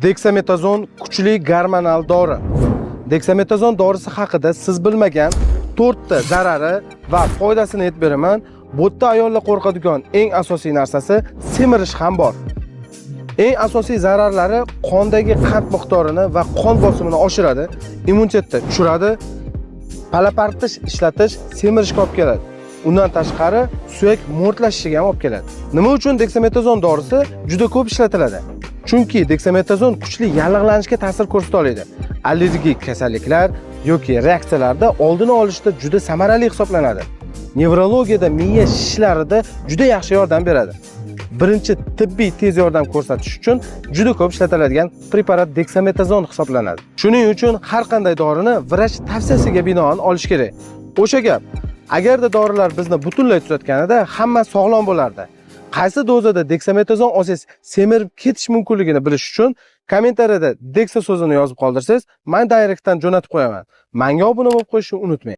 Deksametazon kuchli gormonal dori. Deksametazon dorisi haqida siz bilmagan 4 ta zarari va foydasini aytib beraman. Bu yerda ayollar qo'rqadigan eng asosiy narsasi semirish ham bor. Eng asosiy zararlari qondagi qand miqdorini va qon bosimini oshiradi, immunitetni tushiradi, palapartish ishlatish, semirishga olib keladi. Undan tashqari suyak mo'rtlashishiga ham olib keladi. Nima uchun deksametazon dorisi juda ko'p ishlatiladi? Chunki deksametazon kuchli yallig'lanishga ta'sir ko'rsata oladi. Allergik kasalliklar yoki reaksiyalarda oldini olishda juda samarali hisoblanadi. Nevrologiyada miya shishlarida juda yaxshi yordam beradi. Birinchi tibbiy tez yordam ko'rsatish uchun juda ko'p ishlatiladigan preparat deksametazon hisoblanadi. Shuning uchun har qanday dorini vrach tavsiyasiga binoan olish kerak. O'sha gap, agarda dorilar bizni butunlay tuzatganida hamma sog'lom bo'lardi. Qaysi dozada deksametazon olsangiz semirib ketish mumkinligini bilish uchun kommentariyada deksa so'zini yozib qoldirsangiz, men direktdan jo'natib qo'yaman. Menga obuna bo'lib qo'yishni unutmang.